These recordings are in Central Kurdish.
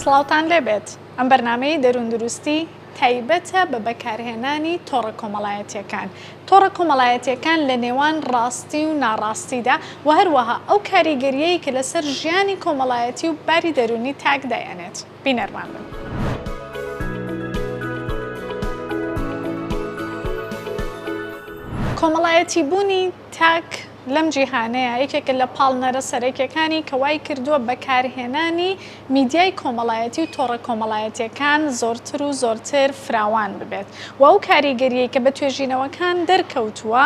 سڵاوتان لێبێت ئەم بەرنامەی دەروندروستی تایبەتە بە بەکارهێنانی تۆڕە کۆمەڵایەتیەکان. تۆڕە کۆمەڵایەتیەکان لە نێوان ڕاستی و ناڕاستیدا و هەروەها ئەو کاریگەریەی کە لەسەر ژیانی کۆمەڵایەتی و باری دەرونی تاک دایەنێت. بینەرمان بن. کۆمەڵایەتی بوونی تاک لەم جیهانەیە یەکێکە لە پاڵنەرە سەرەکیەکانی کە وای کردووە بەکارهێنانی میدیای کۆمەڵایەتی و تۆڕە کۆمەڵایەتیەکان زۆرتر و زۆرتر فراوان ببێت و ئەو کاریگەریەی کە بە توێژینەوەکان دەرکەوتووە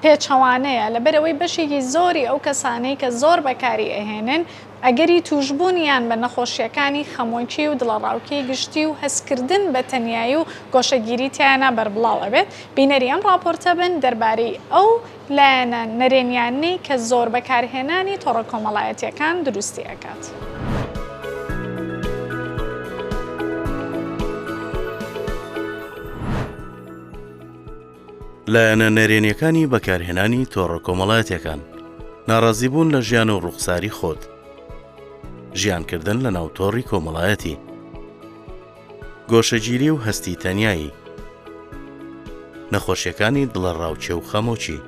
پێچەوانەیە لەبەرەوەی بەشێکی زۆری ئەو کەسانەی کە زۆر بەکاری ئەهێنن ئەگەری توشبوونیان بە نەخۆشیەکانی خەمۆکی و دڵەڕاوکەی گشتی و هەستکردن بە تەنیایی و گۆشەگیری تیانە بەربڵاو ئەبێت. بینەری ئەم راپۆرتە بن دەربارەی ئەو لایەنە نەرێنیانەی کە زۆر بەکارهێنانی تۆڕە کۆمەڵایەتیەکان دروستی ئەکات. لایەنە نەرێنیەکانی بەکارهێنانی تۆڕە کۆمەڵایەتیەکان: ناڕازیبوون لە ژیان و ڕوخساری خۆت، ژیانکردن لە ناوتۆڕی کۆمەڵایەتی، گۆشەگیری و هەستی تەنیایی، نەخۆشیەکانی دڵەڕاوچێ و خەمۆکی،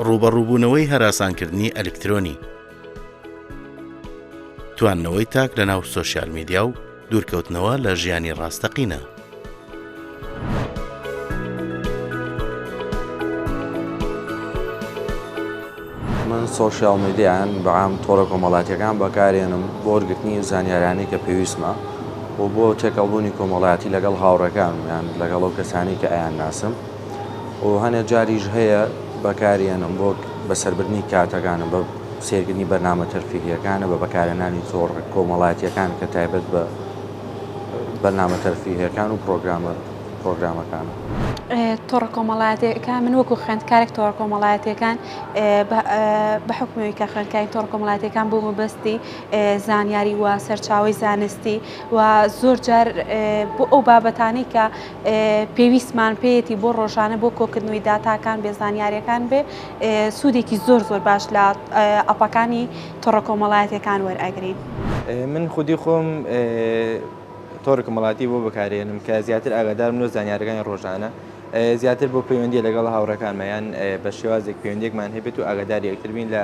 ڕوبەڕووبوونەوەی هەراسانکردنی ئەلکترۆنی، تواننەوەی تاک لە ناو سۆشیال میدیا و دوورکەوتنەوە لە ژیانی ڕاستەقینە. من سۆشیال میدیایان بەعام تۆڕە کۆمەڵایەتیەکان بەکارێنم بۆ وەرگرتنی زانیارانی کە پێویستمە و بۆ تێکەڵبوونی کۆمەڵایەتی لەگەڵ هاوڕەکان یان لەگەڵ ئەو کەسانی کە ئەیان ناسم و هەنێک جاریش هەیە بەکارێنم بۆ بەسەربردنی کاتەکانم بە سێرکردنی بەرنامە تەرفیهیەکانە بە بەکارهێنانی تۆڕە کۆمەڵایەتیەکان کە تایبەت بە بەرنامە تەرفیهیەکان و پرۆگرامەکان. تۆڕە کۆمەڵایەتیەکان من وەکو خوێندکارێک تۆڕە کۆمەڵایەتیەکان بە حکومەوەی کە خوێندکاری تۆڕە کۆمەڵایەتیەکان بۆ مەبەستی زانیاری و سەرچاوەی زانستی و زۆر جار بۆ ئەو بابەتانی کە پێویستمان پێیەتی بۆ ڕۆژانە بۆ کۆکردنەوەی داتاکان بێ زانیاریەکان بێ سوودێکی زۆر باش لە ئەپەکانی تۆڕە کۆمەڵایەتیەکان وەرئەگرین. من خودی خۆم تۆڕە کۆمەڵایەتی بۆ بەکارێنم کە زیاتر ئاگادارم لە زانیاریەکانی ڕۆژانە، زیاتر بۆ پەیوەندی لەگەڵ هاوڕەکانمان بە شێوازێک پەیوەندێکمان هەبێت و ئاگاداری یەکتر بین لە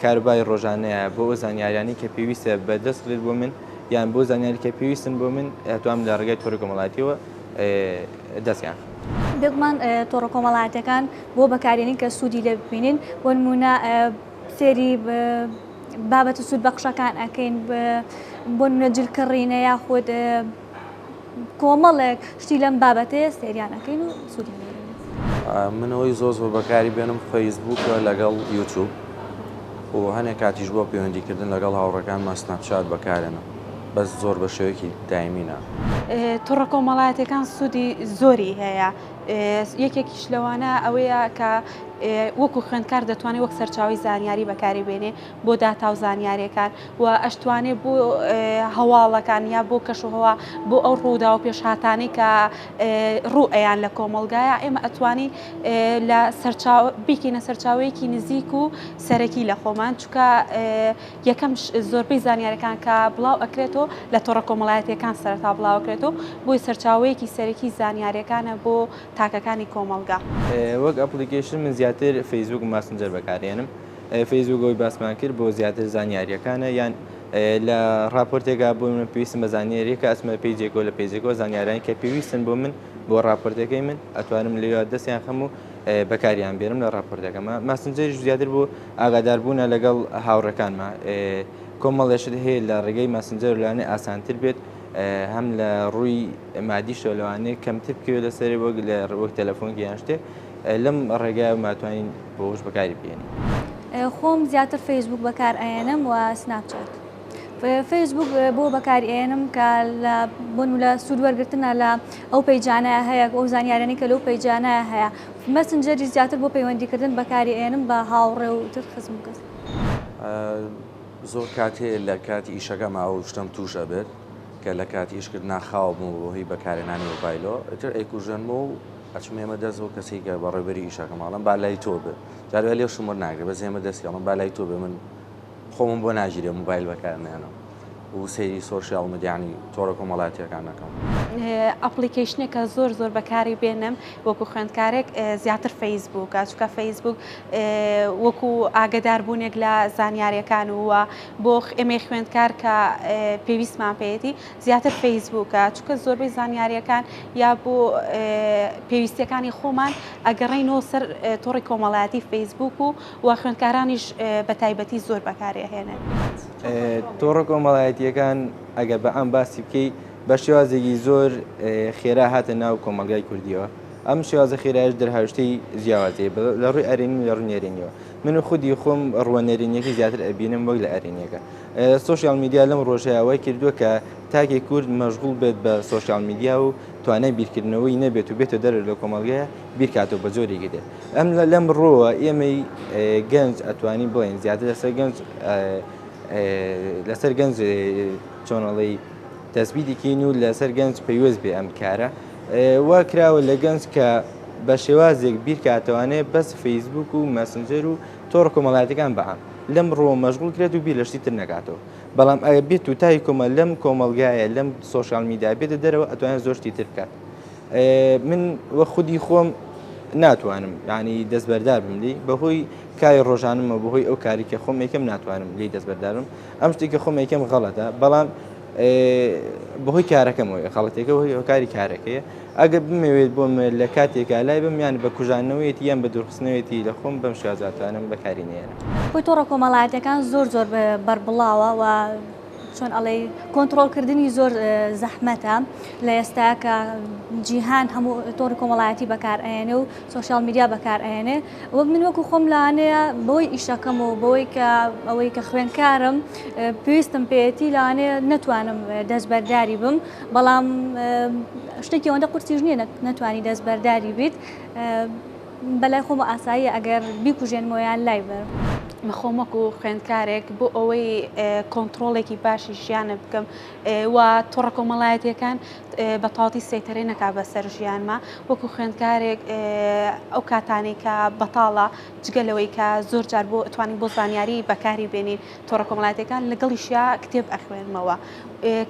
کاروباری ڕۆژانەیە بۆ ئەو زانیاریانی کە پێویستە بەدەستێت بۆ من یان بۆ زانیاری کە پێویستن بۆ من هەتوام لە ڕێگای تۆڕە کۆمەڵایەتیەوە دەستیان. بێگومان تۆڕە کۆمەڵایەتیەکان بۆ بەکارێنین کە سوودی لێ ببینین بۆ نمونە سێری بابەتە سوود بەخشەکان ئەکەین بۆ نمونە جلکڕینە یاخود کۆمەڵێک شتی لەم بابەتەیە سێریانەکەین و سوودی منەوەی زۆر بەکاری بێنم فەیسبووکە لەگەڵ یوتیوب و هەنێک کاتیش بۆ پەیوەندیکردن لەگەڵ هاوڕەکانمان سناپچات بەکارێنم، بەس زۆر بە شێوەیەکی دایمینە. تۆڕە کۆمەڵایەتیەکان سوودی زۆری هەیە. یەکێکیش لەوانە ئەوەیە کە وەکو خوێندکار دەتوانێت وەک سەرچاوی زانیاری بەکاری بێنێ بۆ داتا و زانیاریەکان و ئەشتوانێت بۆ هەواڵەکان یا بۆ کەشوهەوا بۆ ئەو ڕوودا و پێشهاتانی کە ڕوو ئەیان لە کۆمەلگایە ئێمە ئەتوانی لە بیکەینە سەرچاوەیەکی نزیک و سەرەکی لە خۆمان چونکە یەکەم زۆربەی زانیاریەکان کە بڵاو ئەکرێتەوە لە تۆڕە کۆمەڵایەتیەکان سەرەتا بڵاوەکرێتەوە بۆی سەرچاوەیەکی سەرەکی زانیاریەکانە بۆ تاکەکانی کۆمەلگا. وەک ئەپلیکیشن من زیاتر فەیسبوک و ماسنجەر بەکارێنم. فەیسبوکەوەی باسمان کرد بۆ زیاتر زانیاریەکانە یان لە راپۆرتێکا بۆ من پێویستم بە زانیاریەکە ئەسمە پێیجێکەوە لە پێیجێکەوە زانیارانی کە پێویستن بۆ من بۆ راپۆرتەکەی من ئەتوانم لێوە دەستیان خەم و بەکاریان بێنم لە راپۆرتەکەمە. ماسنجەریش زیاتر بۆ ئاگاداربوونە لەگەڵ هاوڕەکانمە. کۆمەڵێشت هەیە لە ڕێگەی ماسنجەر لەوانەیە ئاسانتر بێت هەم لە ڕووی مادیشەوە لەوانەیە کەمتر بکەوێت لەسەری وەک تەلەفۆنکی یان شتێک لەم ڕێگای ماتوانین بۆش بەکاری بێنین. خۆم زیاتر فەیسبوک بەکار ئەێنم و سناپچات. فەیسبوک بۆ بەکاری ئێنم کە بۆ لە سوود وەرگرتنە لە ئەو پەیجانە هەیە ئەو زانیارانی کە لەو پەیجانە هەیە. مەسنجەری زیاتر بۆ پەیوەندیکردن بەکاری ئێنم بە هاوڕێ و تر خزم کەس. زۆر کاتێ لە کاتی ئیشەکەم ئەو شتم تووشە بێت کە لە کاتی ئیشکرد ناخاوم و بۆ هی بەکارهێنانی مۆبایلەوە ئەتر ئەیکوژەنمە و ئەچم ئێمە دەست بۆ کەسێک کە بەڕێوەبەری ئیشەکە ماڵم با لای تۆ بێ جارێ لێ شمر ناگرێت بەس ئێمە دەستیاڵم با لای تۆ بێ من خۆمم بۆ ناگیرێ مۆبایل بەکارهێنانەوە. و سەیری سۆشیال مدیانی تۆڕە کۆمەڵایەتیەکان نەکەم. ئەپلیکیشنێکە زۆر بەکاری بێنم وەکو خوێندکارێک زیاتر فەیسبووکە چکە فەیسبوک وەکو ئاگداربوونێک لە زانیاریەکان وە بۆ ئێمە خوێندکار کە پێویستمان پێێتی زیاتر فەیسبووکە چکە زۆربەی زانیاریەکان یا بۆ پێویستیەکانی خۆمان ئەگەڕێنەوە سەر تۆڕی کۆمەڵایەتی فەیسبوک و خوێندکارانیش بە تایبەتی زۆر بەکارهێنن. تۆڕە کۆمەڵایەتیەکان ئەگەر بە ئەم باسی بکەی بە شێوازێکی زۆر خێرا هاتە ناو کۆمەلگای کوردیەوە. ئەم شێوازە خێرایش دەرهاوشتەی جیاوازەیە لە ڕووی ئەرێنی و لە ڕووی نێرینیەوە. من خودی خۆم ڕوانێرینیەکە زیاتر ئەبینم وەک لە ئەرێنیەکە. سۆشیال میدیا لەم ڕۆژەیەوەی کردووە کە تاکێ کورد مەشغوڵ بێت بە سۆشیال میدیا و توانای بیرکردنەوەی نەبێت و بێتە دەر لە کۆمەلگایە بیرکاتەوە بە جۆرێکی دێت. ئەم لەم ڕۆوە ئێمەی گەنج ئەتوانی بڵێن زیاتر لەسەر گەنج چۆنەڵی دەستبیدیکەین و لەسەر گەنج پەیوەست بێ ئەم کارە وا کراوە لە گەنج کە بە شێوازێک بیرکاتەوانێت بەس فەیسبوک و مەسنجەر و تۆڕە کۆمەڵایەتیەکان بەعام لەم ڕۆ مەشغوڵ کرێت و بیر لە شتی تر نەکاتەوە. بەڵام ئەگە بێت و تای کۆمە لەم کۆمەلگایە لەم سۆشیال میدیا بێتە دەرەوە ئەتوانێت زۆر شتی تر بکات. من وە خودی خۆم ناتوانم ینی دەستبەردار بم لی بەهۆی کاری ڕۆژانمە بەهۆی ئەو کاری کە خۆم یەکەم ناتوانم لی دەستبەردارم ئەم شتێککە خۆم یەکەم غەڵەتە بەڵام بەهۆی کارەکەمەوە خەڵەتێکە هۆی کاری کارەکەیە ئەگەر بمەوێت بۆم لە کاتێکا لای بم یان بە کوژانەوەیەتی یان بە دوورخستنەوەیەتی لە خۆم بەم شێوازاتوانم بەکاری نێنم. خۆی تۆڕە کۆمەڵایەتەکان زۆر بەربڵاوە و چۆن ئەڵێ کۆنتترۆلکردنی زۆر زەحمەتە لە ئێستا کە جیهان هەموو تۆڕی کۆمەڵایەتی بەکارئێنێ و سۆشیال میدیا بەکارئێنێ وەک من وەکو خۆم لاانەیە بەوەی ئیشەکەم و بەوەی کە ئەوەی کە خوێندکارم پێویستم پێێتی لاانەیە نەتوانم دەستبەرداری بم بەڵام شتێکی ئەوەندە قورسیش نییە نەتوانی دەستبەرداری بیت بەلای خۆم ئاسایی ئەگەر بیکوژێنمەوەیان لای بەر. مەخۆمەک و خوێندکارێک بۆ ئەوەی کۆنتترۆڵێکی باشی ژیانە بکەم و تۆڕە کۆمەڵایەتیەکان بە تاڵی سەیتەرێ نەکا بەسەر ژیانمە وەکو خوێندکارێک ئەو کاتانی کە بەتاڵە جگەلەوەی کە زۆر جار بۆ توانین بۆ زانیاری بەکاری بێنین تۆڕە کۆمەڵایەتەکان لەگەڵیشیا کتێب ئەخوێنمەوە.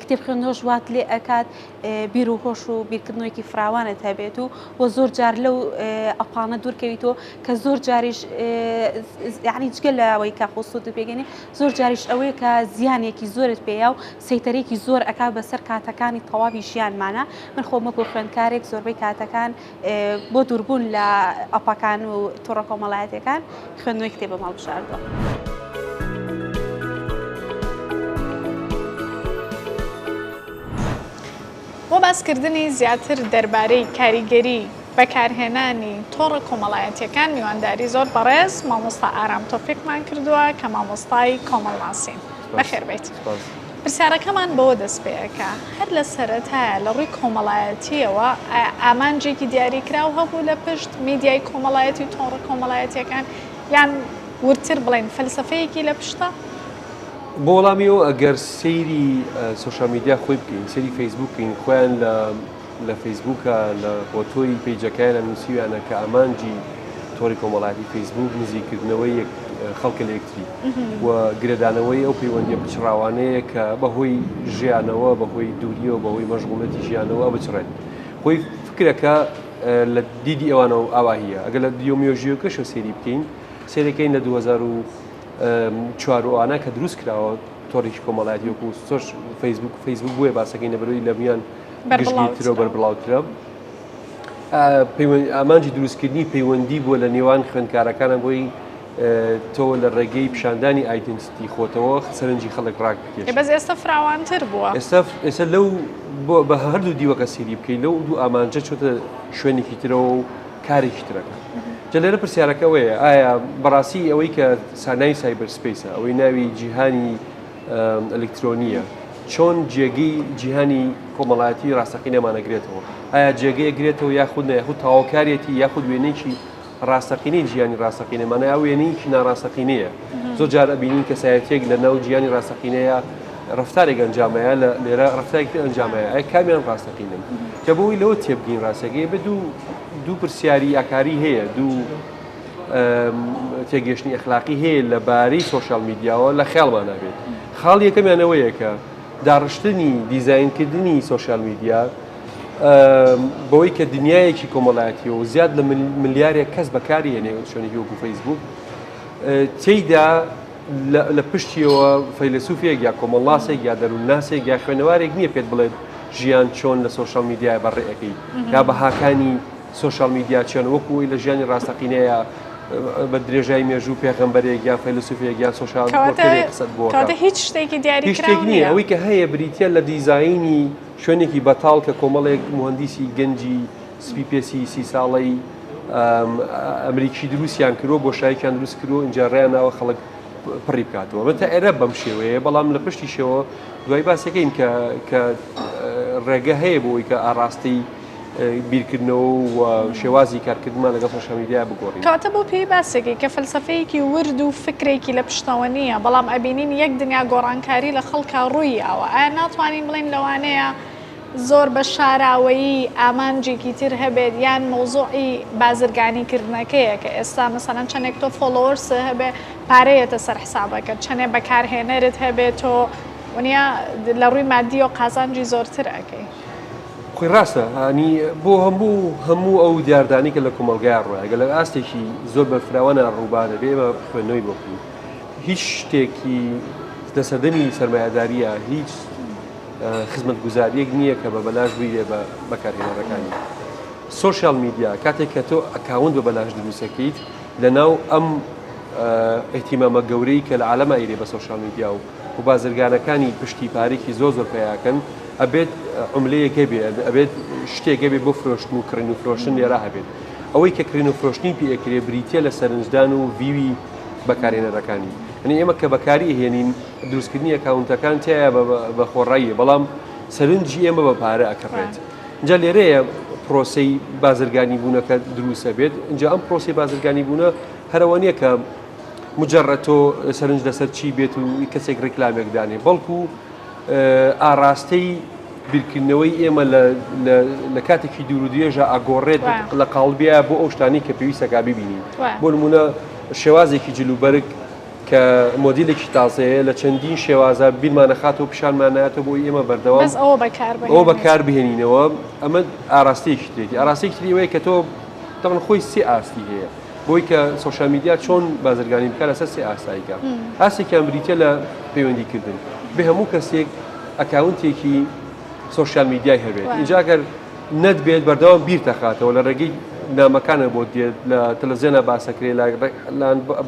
کتێب خوێندنەوەش وات لێ ئەکات بیر و هۆش و بیرکردنەوەیکی فراوانت هەبێت و بۆ زۆر جار لەو ئەپانە دوورکەویتەوە کە زۆر جاریش یعنی جگە لە ئەوەی کە خۆسوود پێگەنی زۆر جاریش ئەوەیە کە زیانێکی زۆرت پێیا و سەیتەرێکی زۆر ئەکا بەسەر کاتەکانی تەواوی ژیانمانە. من خۆمەکو خوێندکارێک زۆربەی کاتەکان بۆ دووربوون لە ئەپەکان و تۆڕە کۆمەڵایەتەکان خوێندنەوەی کتێبە هەڵبژاردووە. بۆ باسکردنی زیاتر دەربارەی کاریگەری بەکارهێنانی تۆڕە کۆمەڵایەتیەکان میوانداری زۆر بەڕێز مامۆستا ئارام تۆفیقمان کردووە کە مامۆستای کۆمەڵناسین. بەخێربێت. پرسیارەکەمان بەوە دەست پێەکە هەر لە سەرەتایە لە ڕووی کۆمەڵایەتیەوە ئامانجێکی دیاریکراو هەبوو لە پشت میدیای کۆمەڵایەتی و تۆڕە کۆمەڵایەتیەکان یان ورتر بڵێن فەلسەفەیەکی لە پشتە؟ بۆ وەڵامیەوە ئەگەر سەیری سۆشیال میدیا خۆی بکەین سەیری فەیسبوک بکەین خۆیان لە فەیسبوکە لە بۆتۆی پەیجەکەیان لە نووسیویانە کە ئامانجی تۆڕی کۆمەڵایەتی فەیسبوک نزیکردنەوەی خەڵکە لە یەکتری و گرێدانەوەی ئەو پەیوەندیە پچڕاوانەیە کە بەهۆی ژیانەوە بەهۆی دووریەوە بەهۆی مەشغوڵەتی ژیانەوە بچڕێت خۆی فکرەکە لە دیدی ئەوانەوە ئاواهیە ئەگەر لە دیۆمیۆژیۆکەشە سێری بکەین سێرەکەین لە 2004 کە دروست کراوە تۆڕێکی کۆمەڵایەتی وەکو فەیسبوک بووە باسەکەی لەبەرەوەی لە میان گشتیترەوە بەربڵاوترە ئامانجی دروستکردنی پەیوەندی بووە لە نێوان خوێندکارەکانە بۆی تۆ لە ڕێگەی پیشاندانی ئایدنتیتی خۆتەوە سەرنجی خەڵک ڕاک بکێت. بەس ئێستا فراوانتر بووە. ئێستا لەو بە هەردوو دیوەکە سێری بکەیت لەو دوو ئامانجە چۆتە شوێنێکی ترەوە و کارێکی ترەکە. جا لێرە پرسیارەکە وەیە ئایا بەڕاستی ئەوەی کە سانای سایبەر سپیسە ئەوەی ناوی جیهانی ئەلکترۆنیە چۆن جێگەی جیهانی کۆمەڵایەتی ڕاستەقینەمانەگرێتەوە ئایا جێگەیەگرێتەوە یاخود نەیەخود تاواکارێتی یاخود وێنەیەکی ڕاستەقینەی ژیانی ڕاستەقینەمانە یا وێنەیەکی ناڕاستەقینەیە زۆر جار ئەبینین کەسایەتێک لە ناو جیهانی ڕاستەقینەیە ڕفتارێک ئەنجامەیە لێرە ڕفتارێکی ئەنجامەیە ئەی کامیان ڕاستەقینن کە بۆی لەوە تێبگین ڕاستەکەی بە دوو پرسیاری ئاکاری هەیە دوو تێگەشتنی ئەخلاقی هەیە لەبارەی سۆشیال میدیاوە لە خەیاڵمان نابێت. خاڵ یەکەمیانەوەیە کە داڕشتنی دیزاینکردنی سوۆشیال میدیا بەوەی کە دنیایەکی کۆمەڵایەتی و زیاد لە ملیارێک کەس بەکارهێنێ شوێنێکی وەکو فەیسبوک تێیدا لە پشتیەوە فەیلسوفێک یا کۆمەڵاسێک یا دەروونناسێک یا خوێنەوارێک نییە پێت بڵێت ژیان چۆن لە سوۆشیال میدیای بەڕێەکەی یا بەهاکانی سوۆشیال میدیا چۆن وەکوی لە ژیانی ڕاستەقینەیە بە درێژای مێژوو پێغەمبەرێک یا فەیلسوفێک یا سوۆشیال قسەت بۆ هیچ شتێکی دیاری هیچ شتێک نییە ئەوەی کە هەیە بریتە لە دیزاینی شوێنێکی بەتاڵ کە کۆمەڵێک مهندسی گەنجی سپیپێسی 30 ساڵەی ئەمریکی دروستیان کردو بۆ شایکیان دروست کردو اینجا ڕێیاناوە خەڵک پڕی بکاتەوە بەتە ئێرە بەم شێوەیە بەڵام لە پشتیشەوە دوای باسەکەین کە ڕێگە هەیە بۆی کە ئاراستی بیرکردنەوە و شێوازی کارکردمان لەگەڵ سوۆشیال میدیا بگۆڕین. کاتە بۆ پێی باسێکی کە فەلسەفەیەکی ورد و فکرێکی لە پشتەوە نییە بەڵام ئەبینین یەک دنیا گۆڕانکاری لە خەڵکا ڕوویەوە ئایا ناتوانین بڵین لەوانەیە زۆر بە شاراوەیی ئامانجێکی تر هەبێت یان مۆزوعی بازرگانیکردنەکەیە کە ئێستا مەسەڵەن چەندێک تۆ فۆلۆوەرس هەبێ پارەیەتە سەر حسابەکەت چەندێک بەکارهێنەرت هەبێت تۆ ونیا لە ڕووی مادی و قازانجی زۆرتر ئەەکەی. خۆی ڕاستە هەنی بۆ هەموو ئەو دیاردانی کە لە کۆمەلگای ڕۆیگە لە ئاستێکی زۆر بە فراوانە ڕووبارە بێ بە خوێندنەوەی بۆکوی هیچ شتێکی دەسەدەنی سەرمایه‌داریە هیچ خزمەت گوزاریەک نییە کە بە بەلاش بوویێ بە بەکارهێنەرەکانی سوۆشیال میدیا کاتێک کە تۆ ئەکاونت بە بەلاش دروستەکەیت لەناو ئەم ئەحتیمامە گەورەی کە لە عالەمە ئیرێ بە سوۆشیال میدیا و بازرگانەکانی پشتی پارێکی زۆر پیاکەن ئەبێت عملەیەکە بێ ئەبێت شتێکە بێ بۆ فرۆشتن و کڕین و فرۆشتن لێرە هەبێت ئەوەی کە کڕین و فرۆشتنی پێکرێ بریتە لە سەرنجدان و ویوی بەکارهێنەرەکانی ئەنی ئێمە کە بەکاری هێنین دروستکردنی ئەکاونتەکان تایە بە خۆڕاییە بەڵام سەرنجی ئێمە بە پارە ئەکڕێت اینجا لێرەیە پرۆسەی بازرگانی بوونەکە دروستە بێت اینجا ئەم پرۆسی بازرگانی بوونە هەرەوە نییە کە مجرد تۆ سەرنج لەسەر چی بێت و کەسێک ڕێکلامێک دانێ بەڵکو ئاراستەی بیرکردنەوەی ئێمە لە کاتێکی دوور و درێژە ئاگۆڕێت لە قاڵبیە بۆ ئەو شتانی کە پێویستەکە ببینین بۆ نمونە شێوازێکی جلوبەرگ کە مۆدیلێکی تازەیە لە چەندین شێوازە بیرمانە خاتەوە پیشانمانایەتەوە بۆ ئێمە بەردەوام ئەوە بەکار بهێنینەوە ئەمە ئاراستەیەکی ترێتی ئاراستەیەکی تریەوەی کە تۆ تەمەن خۆی سێ ئاستی هەیە بۆی کە سوۆشیال میدیا چۆن بازرگانی بکات لەسەر سێ ئاساییکە ئاستێکیان بریتە لە پەیوەندیکردن بە هەموو کەسێک ئەکاونتێکی سوۆشیال میدیای هەبێت اینجاگەر نەت بێت بەردەوام بیر دەخاتەوە لە ڕێگەی نامەکانە بۆ دێت لە تەلەڤیزیۆنە باسەکرێ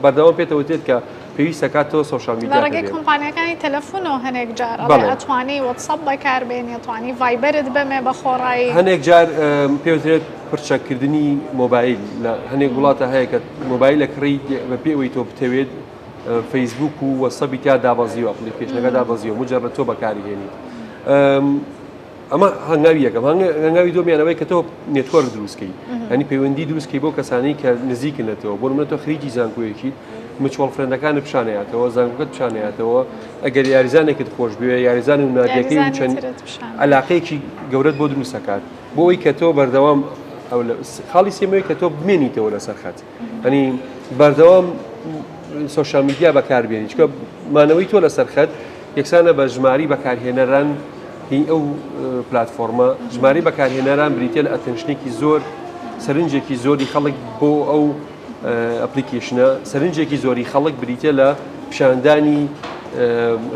بەردەوام پێێتەوە دێت کە پێویستە کاتەوە سوۆشیال میدیا لە ڕێگەی کۆمپانیەکانی تەلەفۆنەوە هەنێک جار ئەتوانی واتسەپ بەکاربێنی ئەتوانی ڤایبەرت بمێ بە خۆڕایی هەنێک جار پێوترێت پرچەکردنی مۆبایل لە هەنێک وڵاتە هەیە کە مۆبایلە کڕی بە پێوەی تۆ بتەوێت فەیسبوک و وەسەبی تا دابەزیوە ئەپلیکیشنەکە دابەزیوە مجرد تۆ بەکاریهێنیت ئەمە هەنگاوی یەکەم هەنگاوی دۆمیانەوەی کە تۆ نێتوەرک دروستکەی ینی پەیوەندی دروستکەی بۆ کەسانی کە نزیکنێتەوە بۆ نمونە تۆ خریجی زانکۆیەکی مچوەڵ فرێندەکانت پیشانەیەتەوە زانکۆکەت پیشانەیەتەوە ئەگەر یاریزانێکت خۆش بوێ یاریزانی و نادیەکەی و چەند علاقەیەکی گەورەت بۆ دروستەکات بۆ ئەوی کە تۆ بەردەوام خاڵی سێمەوەی کە تۆ بمێنیتەوە لەسەر خەت ینی بەردەوام سوۆشیال میدیا بەکاربێنی چکە مانەوەی تۆ لەسەر خەت یەکسانە بە ژماری بەکارهێنەران هی ئەو پلتفۆرمە ژماری بەکارهێنەران بریتە لە ئەتەنشنێکی زۆر سەرنجێکی زۆری خەڵک بۆ ئەو ئەپلیکیشنە سەرنجێکی زۆری خەڵک بریتە لە پیشاندانی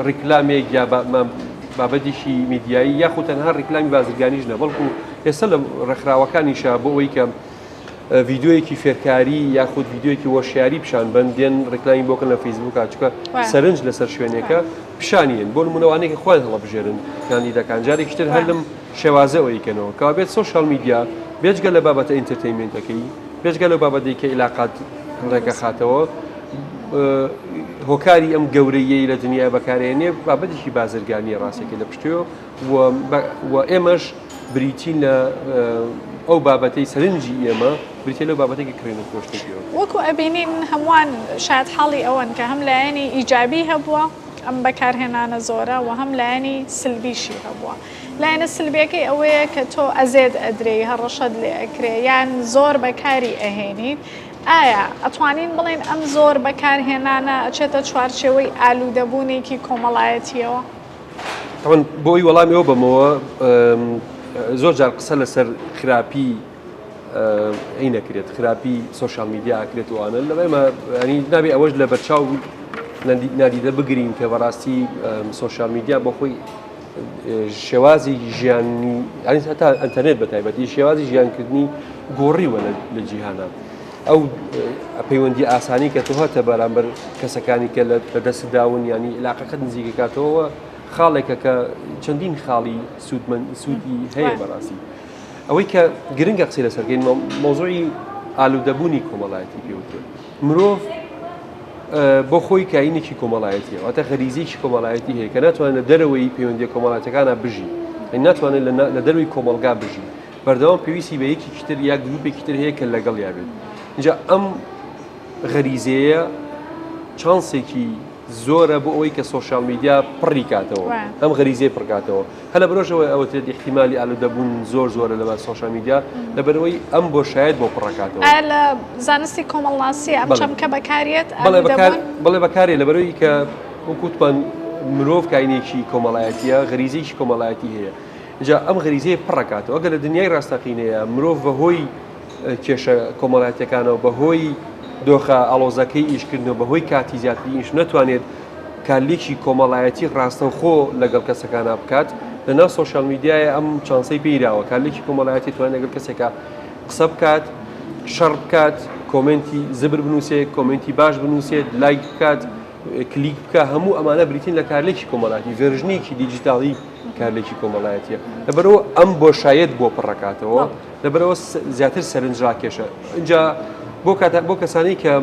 ڕیکلامێک یا بابەتێکی میدیایی یاخود تەنها ڕیکلامی بازرگانیش نە بەڵکو ئێستا لە ڕێکخراوەکانیشە بۆ ئەوەی کە ڤیددیۆیەکی فێرکاری یاخود ڤیددیۆیەکی وەشیاری پیشان بندێن ڕێکلامی بۆکەن لە فەیسبووکە چکە سەرنج لەسەر شوێنێکە پیشانیان بۆ نمونەوانەیە خۆیان هەڵەبژێرن کاندیدەکان جارێکتر هەر لەم شێوازەوەیکەنەوە کە بێت سوۆشیال میدیا بێجگە لە بابەتە ئینتەرتەینمنتەکەی بێجگە لە بابەتەی کە عیلاقات ڕێگە خاتەوە هۆکاری ئەم گەورەیەی لە دنیای بەکارهێنێ بابەتێکی بازرگانیە ڕاستێکی لە پشتیەوە و ئێمەش بریتین لە ئەو بابەتەی سەرنجی ئێمە بریتە لەو بابەتێکی کڕین و فرۆشتنەوە وەکو ئەبینین هەمووان شاید حاڵی ئەوەن کە هەم لایەنی ئیجابی هەبووە ئەم بەکارهێنانە زۆرە و هەم لایەنی سلبیشی هەبووە لایەنە سلبیەکەی ئەوەیە کە تۆ ئەزێد ئەدرێ هەڕەشەت لێ ئەکرێ یان زۆر بەکاری ئەهێنیت ئایا ئەتوانین بڵێن ئەم زۆر بەکارهێنانە ئەچێتە چوارچێوەی ئالوودەبوونێکی کۆمەڵایەتیەوە؟ طبعا بۆی وەڵام ئێوە بەمەوە زۆر جار قسە لەسەر خراپی ئەی نەکرێت خراپی سوۆشال میدیا ئاکرێت وانە لەبێمە ینی نابێ ئەوەش لە بەرچاو نادیدە بگرین کە بەڕاستی سوۆشال میدیا بۆ خۆی شێوازی ژیانی هەتا ئەتەرنێت بە تایبەتی شێوازی ژیانکردنی گۆڕیوە لە جیهانە ئەو پەیوەندی ئاسانی کە تۆ هاتە بەرامبەر کەسەکانی کە لە دەست داون ینی علاقەکەت نزیکەکاتەوە خاڵێکە کە چەندین خاڵی سوودی هەیە بەڕاستی ئەوەی کە گرنگە قسەی لەسەرگەین مۆزوعی ئالوودەبوونی کۆمەڵایەتی پێوتر مرۆڤ بۆ خۆی کاینێکی کۆمەڵایەتیە واتە غەریزێکی کۆمەڵایەتی هەیە کە ناتوانێت دەرەوەی پەیوەندی کۆمەڵایەتەکانە بژی ناتوانێت لە دەروی کۆمەلگا بژی بەردەوام پێویستی بە یەکێکی تر یا گروپێکی تر هەیە کە لەگەڵ یابێت اینجا ئەم غەریزەیە چانسێکی زۆرە بۆ ئەوەی کە سوۆشال میدیا پڕی کاتەوە ئەم غەریزەیە پڕکاتەوە هەلە بەرۆژەوە ئەوە تێت احتیمالی ئالوودەبوون زۆرە لەبەر سوۆشال میدیا لەبەرەوەی ئەم بۆشایەت بۆ پڕکاتەوە لە زانستی کۆمەڵناسی ئەم چەمکە بەکارێت بەڵێ بەکارێ لەبەرەوەی کە وەکوتمان مرۆڤ کاینێکی کۆمەڵایەتیە غەریزەیەکی کۆمەڵایەتی هەیە جا ئەم غەریزەیە پڕکاتەوە ئەگەر لە دنیای ڕاستەقینەیە مرۆڤ بەهۆی کێشە کۆمەڵایەتەکانەوە بەهۆی دۆخە ئاڵۆزەکەی ئیشکردنەوە بەهۆی کاتی زیاتری ئیش نەتوانێت کارلێکی کۆمەڵایەتی ڕاستەوخۆ لەگەڵ کەسەکانە بکات لەناو سوۆشال میدیایە ئەم چانسەی پێیراوە کارلێکی کۆمەڵایەتی توانێت لەگەڵ کەسێکە قسە بکات شەڕ بکات کۆمنتی زبر بنووسێت کۆمنتی باش بنووسێت لایک بکات کلیک بکە هەموو ئەمانە بریتین لە کارلێکی کۆمەڵایەتی ڤێرژنێکی دیجیتاڵی کارلێکی کۆمەڵایەتیە لەبەرەوە ئەم بۆشایەت بۆ پڕکاتەوە لەبەرەوە زیاتر سەرنج ڕاکێشە اینجا بۆ کەسانی کە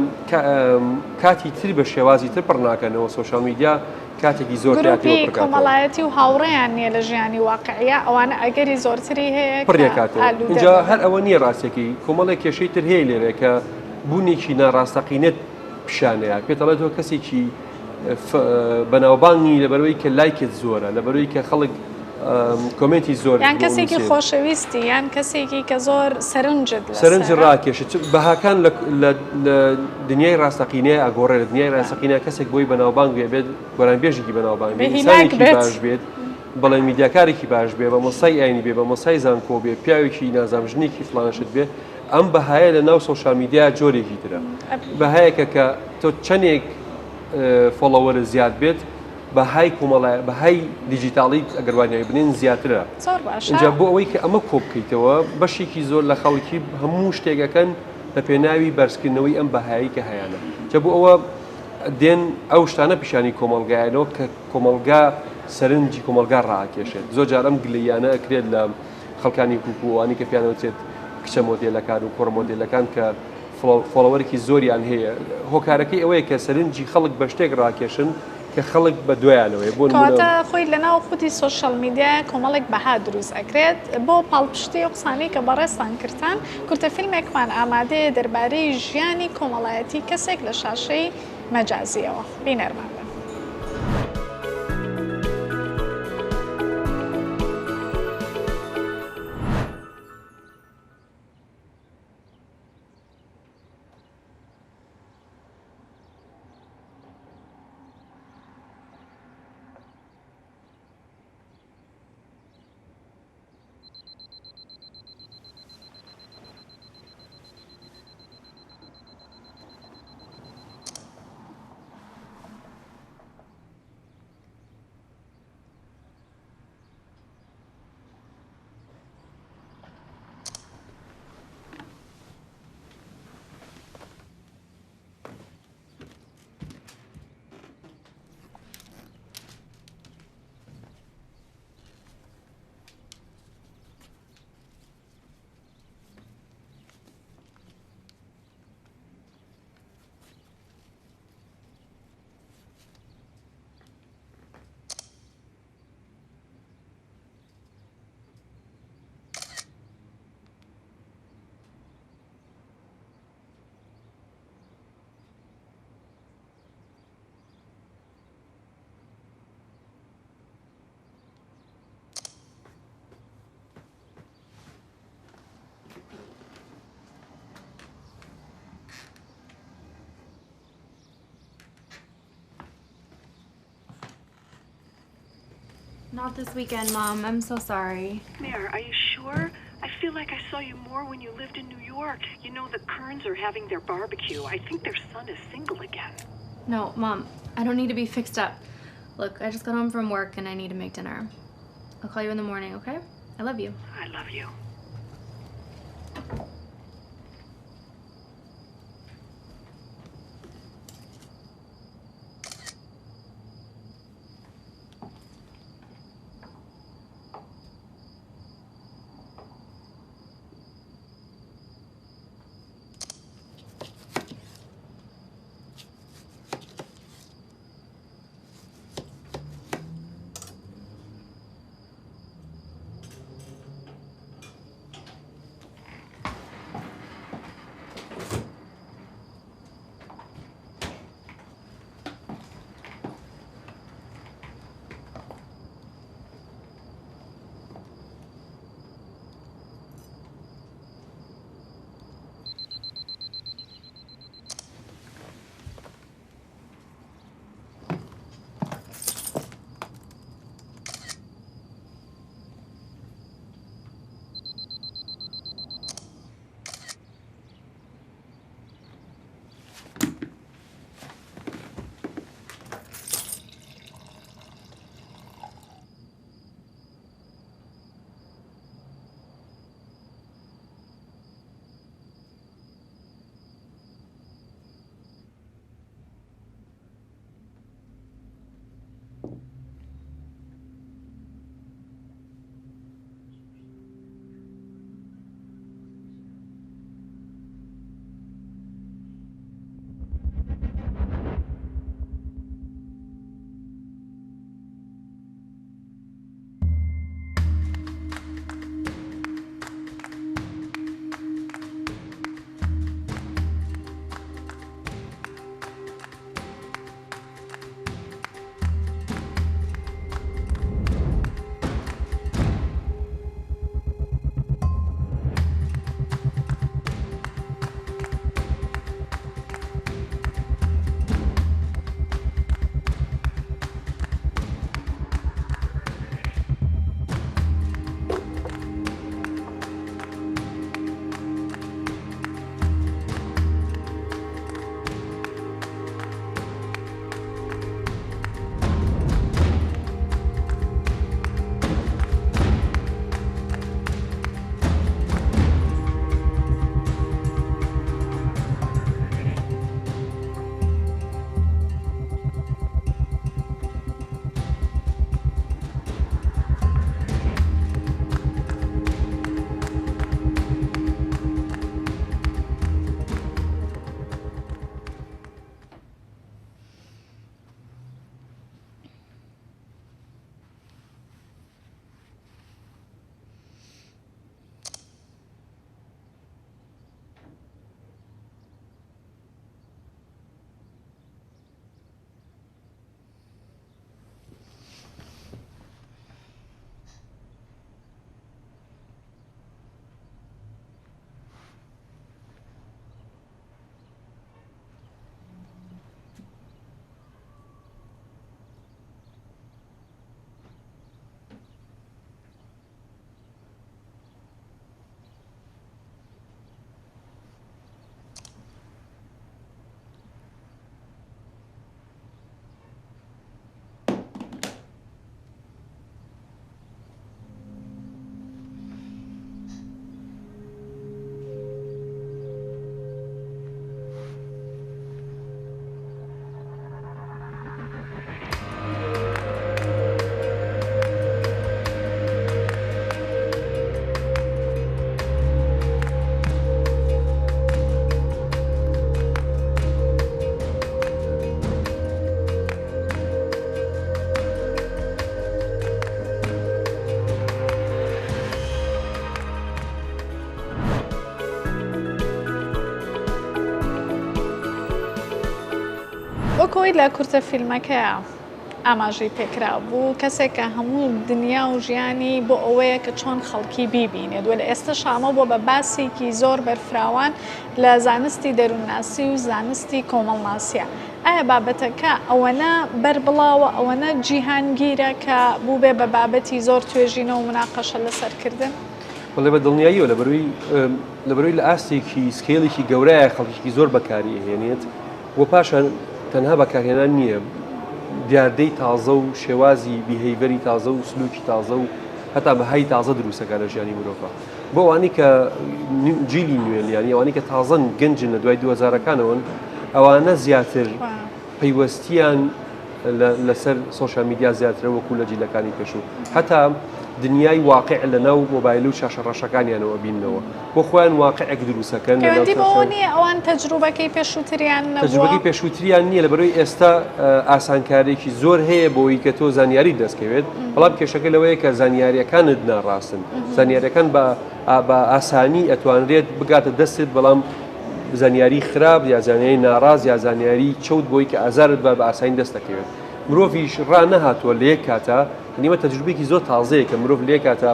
کاتی تر بە شێوازی تر پڕ ناکەنەوە سوۆشال میدیا کاتێکی زۆر گروپی کۆمەڵایەتی و هاوڕێیان نییە لە ژیانی واقعیە ئەوانە ئەگەری زۆرتری هەیە پڕێکاتەوە اینجا هەر ئەوە نییە ڕاستێکی کۆمەڵێک کێشەی تر هەیە لێرە کە بوونێکی ناڕاستەقینەت پیشانەیە پێتەڵێتەوە کەسێکی بەناوبانگی لەبەرەوەی کە لایکت زۆرە لەبەرەوەی کە خەڵک کۆمنتی زۆر یان کەسێکی خۆشەویستی یان کەسێکی کە زۆر سەرنج ڕاکێشت بەهاکان لە دنیای ڕاستەقینەیە ئەگۆڕێ لە دنیای ڕاستەقینە کەسێک بۆی بەناوبانگ بێت گۆرانبێژێکی بەناوبانگ ئینسانێکی باش بێت بەڵێن میدیاکارێکی باش بێ بە مۆسای ئاینی بێ بە مۆسای زانکۆ بێ پیاوێکی نازانژنێکی فلانەشت بێ ئەم بەهایە لە ناو سوۆشال میدیا جۆرێکی ترە بەهایەکە کە تۆ چەندێک فۆڵۆوەرە زیاد بێت بەهای دیجیتاڵی ئەگەروانیایی بنین زیاترە اینجا بۆ ئەوەی کە ئەمە کۆ بکەیتەوە بەشێکی زۆر لە خەڵکی هەموو شتێکەکەن لە پێناوی بەرزکردنەوەی ئەم بەهایی کە هەیەە جا بۆ ئەوە دێن ئەو شتانە پیشانی کۆمەلگایەوە کە کۆمەلگا سەرنجی کۆمەلگا ڕاکێشێت زۆر جار ئەم گلەیانە ئەکرێت لە خەڵکانی کوکووانی کە پیانەوتێت کچە مۆدیلەکان و کوڕ مۆدیلەکان کە فۆڵۆوەرێکی زۆریان هەیە هۆکارەکەی ئەوەیە کە سەرنجی خەڵک بە شتێک ڕاکێشن کە خەڵک بە دوایانەوەی بۆ خۆی لەناو خودی سوۆشال میدیا کۆمەڵێک بەها دروست ئەکرێت بۆ پاڵپشتی و قسانەی کە بەڕێستان کردان کورتە فیلمێکمان ئامادەیە دەربارەی ژیانی کۆمەڵایەتی کەسێک لە شاشەی مەجازیەوە بینەرمان بن. Not this weekend, Mom. I'm so sorry. Mare, are you sure? I feel like I saw you more when you lived in New York. You know, the Kerns are having their barbecue. I think their son is single again. No, Mom. I don't need to be fixed up. Look, I just got home from work and I need to make dinner. I'll call you in the morning, okay? I love you. I love you. وەکەوەی لە کورتە فیلمەکە ئاماژەی پێکرا بوو کەسێک کە هەموو دنیا و ژیانی بۆ ئەوەیە کە چۆن خەڵکی بیبینێت دووە لە ئێستا شامە بۆ بە باسێکی زۆر بەرفراوان لە زانستی دەروونناسی و زانستی کۆمەڵناسیە ئایا بابەتەکە ئەوەنە بەربڵاوە ئەوەنە جیهانگیرە کە بوو بێ بە بابەتی زۆر توێژینە و مناقەشە لەسەرکردن؟ وڵێ بە دڵنیاییەوە لەبەرەوەی لە ئاستێکی سکێڵێکی گەورەیە خەڵکیی زۆر بەکاری هێنێت و پاشان تەنها بەکارهێنان نییە دیاردەی تازە و شێوازی بیهەیڤەری تازە و سلوکی تازە و هەتا بەهای تازە دروستەکە لە ژیانی مرۆڤ بۆ ئەوانەی کە جیلی نوێن یانی ئەوانەی کە تازەن گەنجن لە دوای 2000ەکانەوەن ئەوانە زیاتر پەیوەستیان لەسەر سۆشیال میدیا زیاترە وەکو لە جیلەکانی پێشوو هەتا دنیای واقع لە ناو مۆبایل و شاشە ڕەشەکانیانەوە بینەوە بۆ خۆیان واقعێک دروستەکەن پەیوەندی بەوە نییە ئەوان تەجروبەکەی پێشووتریان نەبووە تەجروبەکەی پێشووتریان نییە لەبەرەوەی ئێستا ئاسانکارێکی زۆر هەیە بۆی کە تۆ زانیاری دەستکەوێت بەڵام کێشەکە لەوەیە کە زانیاریەکانت ناڕاستن زانیاریەکان بە ئاسانی ئەتوانرێت بگاتە دەستت بەڵام زانیاری خراپ یا زانیاری ناڕاز یا زانیاری چەوت بۆی کە ئازارت بە ئاسانی دەست دەکەوێت مرۆڤیش ڕا نەهاتووە لە یەک کاتە نیمە تەجروبێکی زۆر تازەیە کە مرۆڤ لە یەک کاتە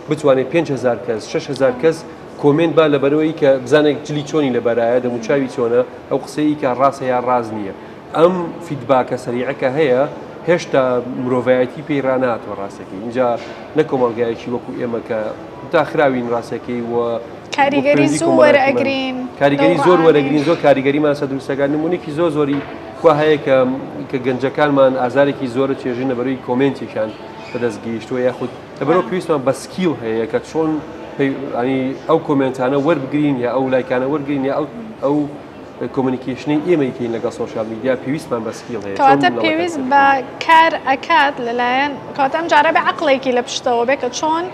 بتوانێت 5,000 کەس 6,000 کەس کۆمنت با لەبەرەوەی کە بزانێک جلی چۆنی لەبەرایە دەموچاوی چۆنە ئەو قسەی کە ڕاستە یا ڕاز نییە ئەم فیدباکە سەریعەکە هەیە هێشتا مرۆڤایەتی پێی ڕاناتوە ڕاستەکەی اینجا نە کۆمەڵگایەکی وەکو ئێمە کە داخراوین ڕاستەکەی و کاریگەری زۆر وەرئەگرین کاریگەری زۆر وەرەگرین زۆر کاریگەریمان سە دروستەکان نمونێکی زۆری وا هەیە کە گەنجەکانمان ئازارێکی زۆرە چێژین لەبەرەوەی کۆمنتێکیان بەدەستگەیشتووە یاخود لەبەرەوە پێویستمان بە سکیل هەیە کە چۆن ئەو کۆمنتانە وەربگرین یا ئەو لایکانە وەرگرین یا ئەو کۆمونیکیشنی ئێمەیکەین لەگەڵ سۆشیال میدیا پێویستمان بە سکیل هەیە کەواتە پێویست بە کار ئەکات لەلایەن کەواتە ئەم جارە بە عەقڵێکی لە پشتەوە بێ کە چۆن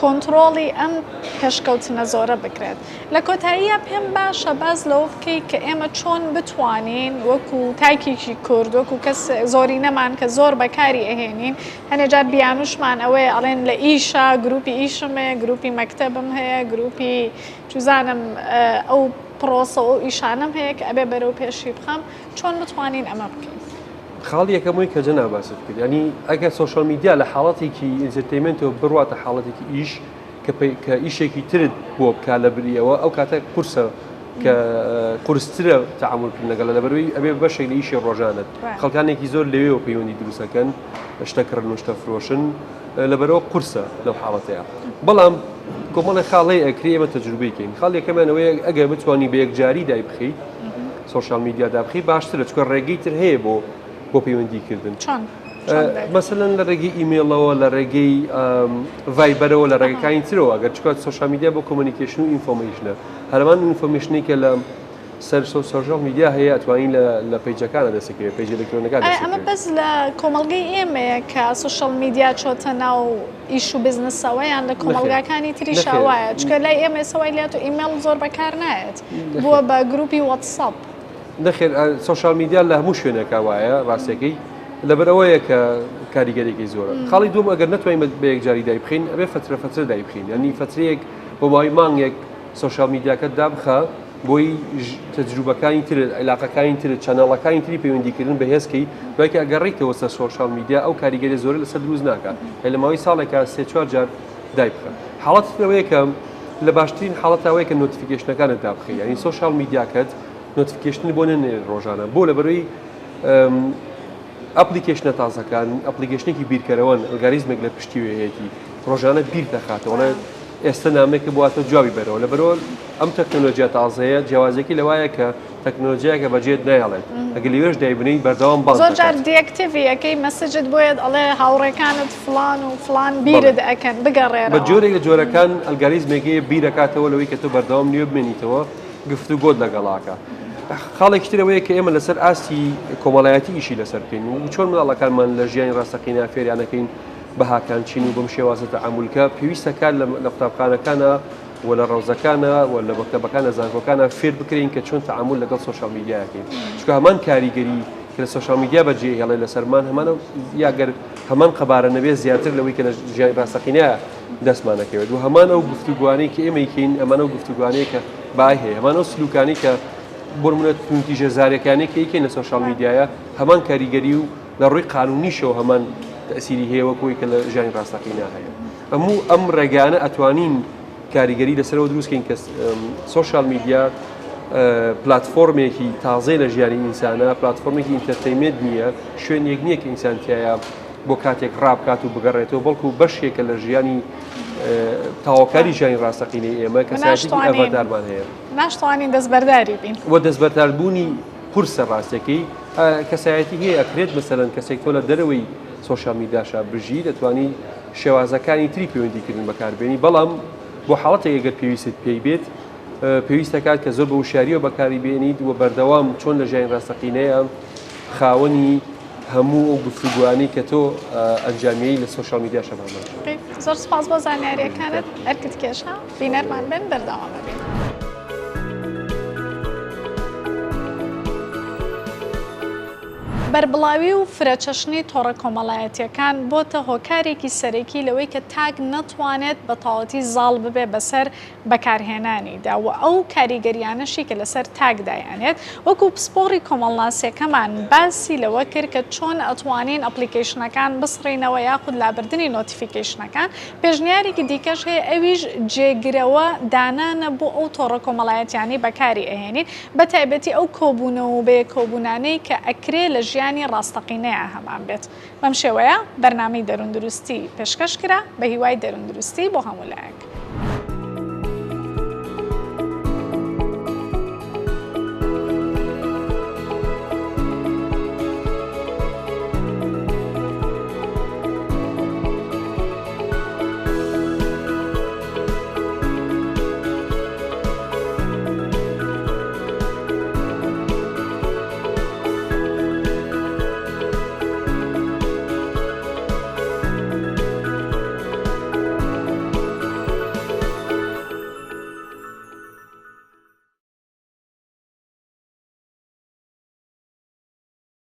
کۆنتڕۆڵی ئەم پێشکەوتنە زۆرە بکرێت لە کۆتاییە پێم باشە باز لەوە بکەیت کە ئێمە چۆن بتوانین وەکو تایکێکی کورد وەکو کەس زۆری نەمان کە زۆر بەکاری ئەهێنین هەنێجار بیانوشمان ئەوەیە ئەڵێن لە ئیشە گروپی ئیشم هەیە گروپی مەکتەبم هەیە گروپی چوزانم ئەو پرۆسە و ئیشانم هەیە کە ئەبێ بەرەو پێشی بخەم چۆن بتوانین ئەمە بکەین خاڵی یەکەمەوەی کە جەنا باست کرد ینی ئەگەر سۆشیال میدیا لە حاڵەتێکی ئینتەرتەینمنتەوە بڕواتە حاڵەتێکی ئیش کە ئیشێکی ترت بۆ بکا لە بریەوە ئەو کاتە قورسە کە قورسترە تەعاملکردن لەگەڵ لەبەرەوەی ئەبێ بەشێک لە ئیشی ڕۆژانت خەڵکانێکی زۆر لەوێەوە پەیوەندی دروستەکەن شتەکردن و شتە فرۆشن لەبەرەوە قورسە لەو حاڵەتەیە بەڵام کۆمەڵی خاڵی ئەکری ئێمە تەجروبەیەکەین خاڵ یەکەمانەوەی ئەگەر بتوانی بە یەکجاری دای بخەیت سۆشیال میدیا دابخی باشترە چکە ڕێگەی تر هەیە بۆ پەیوەندیکردن مەسەلەن لە ڕێگەی ئیمێڵەوە لە ڕێگەی ڤایبەرەوە لە ڕێگەکانی ترەوە ئەگەر چکات سۆشیال میدیا بۆ کۆمونیکیشن و ئینفۆرمیشنە هەرمان ئینفۆرمیشنی کە لە سەر سۆشیال میدیا هەیە ئەتوانین لە پیجەکانە دەسەکەوێت پیج ئەلکترۆنیەکان ئەمە بەس لە کۆمەڵگەی ئێمەیە کە سۆشیال میدیا چۆتە ناو ئیش و بزنسەوە یان لە کۆمەڵگاکانی تریشا وایە چکە لای ئێمە سەوای لات و ئیمێڵ زۆر بەکار نایێت بووە بە گروپی واتساپ نەخێر سۆشیال میدیا لە هەموو شوێنێکا وایە ڕاستەکەی لەبەرەوەیە کە کاریگەرێکی زۆرە خاڵی دوم ئەگەر نتوانین بە یەکجاری دای بخین ئەبێ فترە دای بخین ینی فترەیەک بۆ ماوەی مانگێک سۆشیال میدیاکەت دابخە بۆی تەجروبەکانی تر علاقەکانی تر چەنەڵەکانی تری پەیوەندیکردن بەهێزکەی دوای کە ئەگەڕێیتەوە سەر سۆشیال میدیا ئەو کاریگەری زۆرە لەسەر دروست ناکات لە ماوەی ساڵێکە 3-4 جار دای بخە حاڵەتەوەیە کە لە باشترین حاڵەتەوەی کە نۆتیفیکیشنەکانت دابخی ینی سۆشیال میدیاکەت نۆتیفیکیشنی بۆ نەنێ ڕۆژانە بۆ لەبەرەوەی ئەپلیکیشنە تازەکان ئەپلیکیشنێکی بیرکەرەوەن ئەلگاریزمێک لە پشتیوەیەتی ڕۆژانە بیر دەخاتەوە ئێستا نامێکە بواتە جوابی بەرەوە لەبەرەوە ئەم تەکنۆلۆژیا تازەیە جیاوازێکی لەوایە کە تەکنۆلۆژیاکە بەجێت نایڵێت ئەگەر لێوێش دایبنەی بەردەوام باز زۆر جار دیەکتیڤی ئەەکەی مەسەجت بۆیت ئەڵێ هاوڕێکانت فلان و فلان بیرت ئەکەن بگەڕێن بە جۆرێک لە جۆرەکان ئەلگاریزمێکی بیرەکاتەوە لەوەی کە تۆ بەردەوام نیوە بمێنیتەوە گفتوگۆت لەگەڵاکە خاڵێکی ترەوەیە کە ئێمە لەسەر ئاستی کۆمەڵایەتی ئیشی لەسەر بکەین و چۆن منداڵەکانمان لە ژیانی ڕاستەقینە فێریانەکەین بەهاکان چین و بەم شێوازە تەعاملکە پێویستەکان لە قوتابخانەکانە و لە ڕەوزەکانە و لە مەکتەبەکانە زانکۆکانە فێر بکرین کە چۆن تەعامل لەگەڵ سۆشیال میدیاکەین چونکە هەمان کاریگەری کە لە سۆشیال میدیا بەجێ هێڵێ لەسەرمان هەمانە یاگەر هەمان قەبارە نەبێت زیاتر لەوەی کە لە ژیانی ڕاستەقینە دەستمانەکەوێت و هەمان ئەو گفتوگوانەی کە ئێمە یکەین ئەمانە ئەو گفتوگوانەیە کە بای هەیە هەمان ئەو سلوکانی کە بۆ منە تونتیژە زارەکانی کە یکەین لە سۆشیال میدیایە هەمان کاریگەری و لە ڕووی قانونیشەوە هەمان تەسیری هەیە وەکوی کە لە ژیانی ڕاستەقینە هەیە هەموو ئەم ڕێگانە ئەتوانین کاریگەری لەسەرەوە دروستکەین کە سۆشیال میدیا پلتفۆرمێکی تازەی لە ژیانی ئینسانە، پلتفۆرمێکی ئینتەرتەیمنت نییە، شوێنێک نییە کە ئینسانتیایە بۆ کاتێک ڕابکات و بگەڕێتەوە، بەڵکو بەشێکە لە ژیانی تاواکاری ژیانی ڕاستەقینەی ئێمە کە سایەتی ئەڤەدارمان هەیە. ناشتوانین دەستبەرداری بین وە دەستبەرداربوونی قورسە ڕاستەکەی کەسایەتی هەیە ئەکرێت مەسەرەن کەسێک تۆ لە دەرەوەی سۆشیال میدیاشا بژی دەتوانی شێوازەکانی تری پەیوەندیکردن بەکاربێنی، بەڵام بۆ حاڵەتێک ئەگەر پێویست پێی بێت پێویستەکات کە زۆر بە وشاریەوە بەکاری بێنیت و بەردەوام چۆن لە ژیانی ڕاستەقینەیە خاوەنی هەموو ئەو گفتوگوانی کە تۆ ئەنجامیەی لە سۆشیال میدیاشە بامە. زۆر سپاس بۆ زانیاریەکانت، ئەرکت کێشە بینەرمان بن بەردەوامە بین. بەربڵاوی و فرەچەشنی تۆڕە کۆمەڵایەتیەکان بۆتە هۆکارێکی سەرەکی لەوەی کە تاگ نەتوانێت بە تەواوەتی زاڵ ببێ بەسەر بەکارهێنانیدا و ئەو کاریگەریانەشی کە لەسەر تاگدایانێت وەکو پسپۆڕی کۆمەڵناسیەکەمان باسی لەوە کرد کە چۆن ئەتوانین ئەپلیکیشنەکان بسڕینەوە یاخود لابردنی نۆتیفیکیشنەکان. پێشنیارێکی دیکەش هەیە، ئەویش جێگرەوە دانانە بۆ ئەو تۆڕە کۆمەڵایەتیانی بەکاری ئەهێنین، بە تایبەتی ئەو کۆبوونەوە و بێ کۆبوونانەی کە ئەکرێ لە ژیانی ڕاستەقینەیە هەمان بێت. بەم شێوەیە بەرنامەی دەروندروستی پێشکەش کرا بە هیوای دەروندروستی بۆ هەموو لایەک.